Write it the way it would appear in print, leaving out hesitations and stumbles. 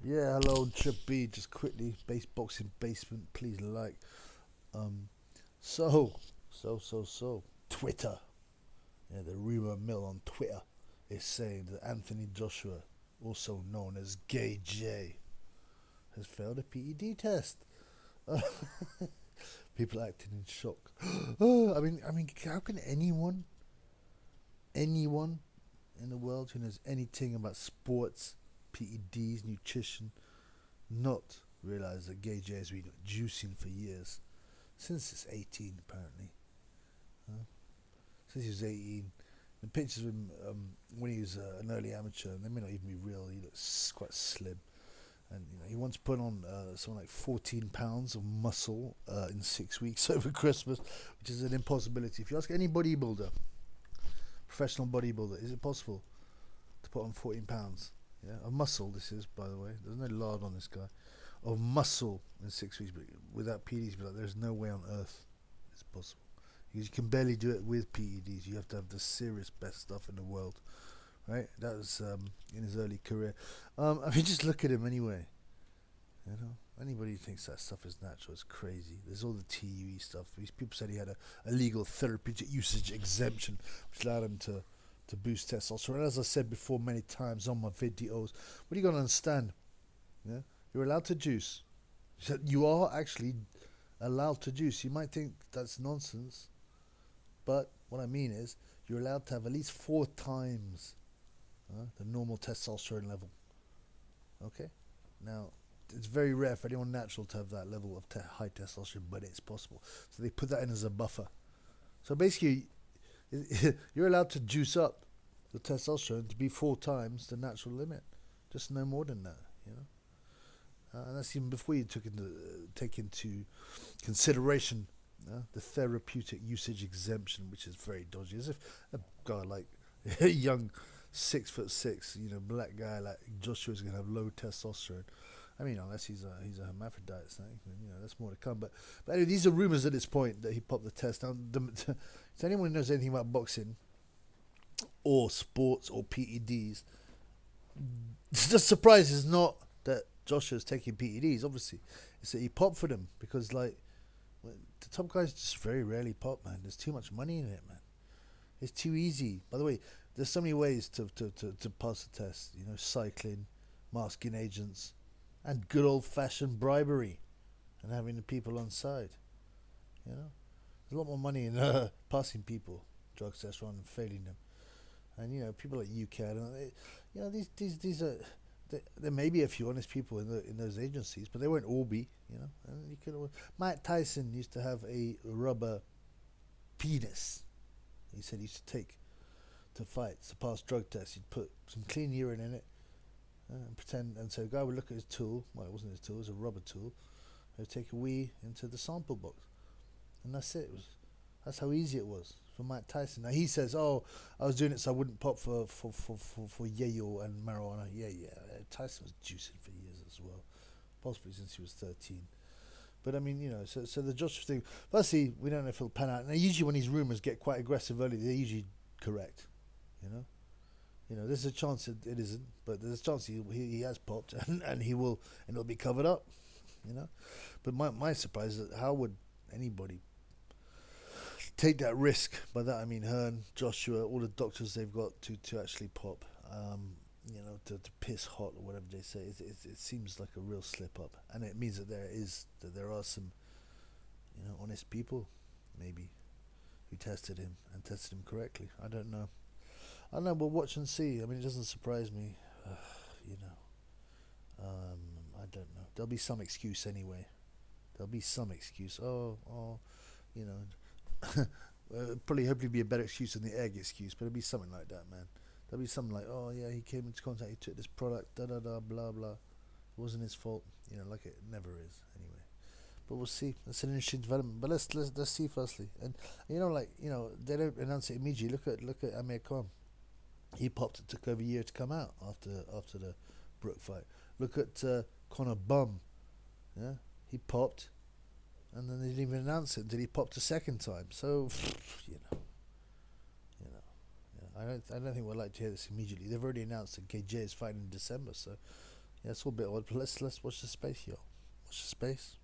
Yeah, hello, Trip B. Just quickly, base boxing basement. Please like. Um, so, so. Twitter. Yeah, the rumor mill on Twitter is saying that Anthony Joshua, also known as Gay J, has failed a PED test. People acting in shock. I mean, how can anyone in the world who knows anything about sports, PEDs, nutrition, not realize that Gay J has been juicing for years? Since he's 18, apparently. Huh? Since he was 18. The pictures of him when he was an early amateur, and they may not even be real. He looks quite slim, and he once put on something like 14 pounds of muscle in 6 weeks over Christmas, which is an impossibility. If you ask any bodybuilder, professional bodybuilder, is it possible to put on 14 pounds? Yeah, of muscle. This is, by the way. There's no lard on this guy. Of muscle in 6 weeks, but without PEDs, but there's no way on earth it's possible. Because you can barely do it with PEDs. You have to have the serious best stuff in the world, right? That was in his early career. I mean, just look at him anyway. You know, anybody who thinks that stuff is natural is crazy. There's all the TUE stuff. These people said he had a legal therapeutic usage exemption, which allowed him to boost testosterone. As I said before many times on my videos, what are you going to understand? Yeah, you're allowed to juice. You are actually allowed to juice. You might think that's nonsense, but what I mean is you're allowed to have at least 4 times the normal testosterone level. Okay? Now, it's very rare for anyone natural to have that level of high testosterone, but it's possible. So they put that in as a buffer. So basically, you're allowed to juice up the testosterone to be 4 times the natural limit, just no more than that. You know, and that's even before you take into consideration the therapeutic usage exemption, which is very dodgy. As if a guy like a young 6'6", black guy like Joshua is going to have low testosterone. I mean, unless he's a hermaphrodite, so, that's more to come. But anyway, these are rumors at this point that he popped the test. Now, to anyone who knows anything about boxing or sports or PEDs, the surprise is not that Joshua's taking PEDs. Obviously, it's that he popped for them because the top guys just very rarely pop, man. There's too much money in it, man. It's too easy. By the way, there's so many ways to pass the test. Cycling, masking agents, and good old fashioned bribery, and having the people on side. There's a lot more money in passing people drug tests rather than failing them. And people like UK, I don't know, these are. There may be a few honest people in those agencies, but they won't all be. And you could. Mike Tyson used to have a rubber penis. He said he used to take to fights to pass drug tests. He'd put some clean urine in it and pretend. And so a guy would look at his tool. Well, it wasn't his tool; it was a rubber tool. He'd take a wee into the sample box, and that's it. That's how easy it was for Mike Tyson. Now he says, "Oh, I was doing it so I wouldn't pop for yayo and marijuana." Yeah. Tyson was juicing for years as well, possibly since he was 13. But I mean, so the Joshua thing. Firstly, we don't know if it'll pan out. Now, usually when these rumors get quite aggressive early, they're usually correct. There's a chance it isn't, but there's a chance he has popped, and he will, and it'll be covered up. But my surprise is that how would anybody take that risk? By that I mean Hearn, Joshua, all the doctors they've got to actually pop. To piss hot or whatever they say. It seems like a real slip up, and it means that there are some, honest people, maybe, who tested him and tested him correctly. I don't know. We'll watch and see. I mean, it doesn't surprise me. You know, I don't know. There'll be some excuse anyway. There'll be some excuse. You know, probably hopefully be a better excuse than the egg excuse, but it'll be something like that, man. There'll be something like, oh yeah, he came into contact, he took this product, da da da, blah blah. It wasn't his fault, like it never is anyway. But we'll see. That's an interesting development. But let's see firstly. And they don't announce it immediately. Look at Amir Khan. He popped. It took over a year to come out after the Brook fight. Look at Conor Bum. Yeah, he popped, and then they didn't even announce it until he popped a second time. So you know. I don't think we'd like to hear this immediately. They've already announced that KJ is fighting in December, so Yeah, it's all a bit odd. But let's watch the space, yo. Watch the space.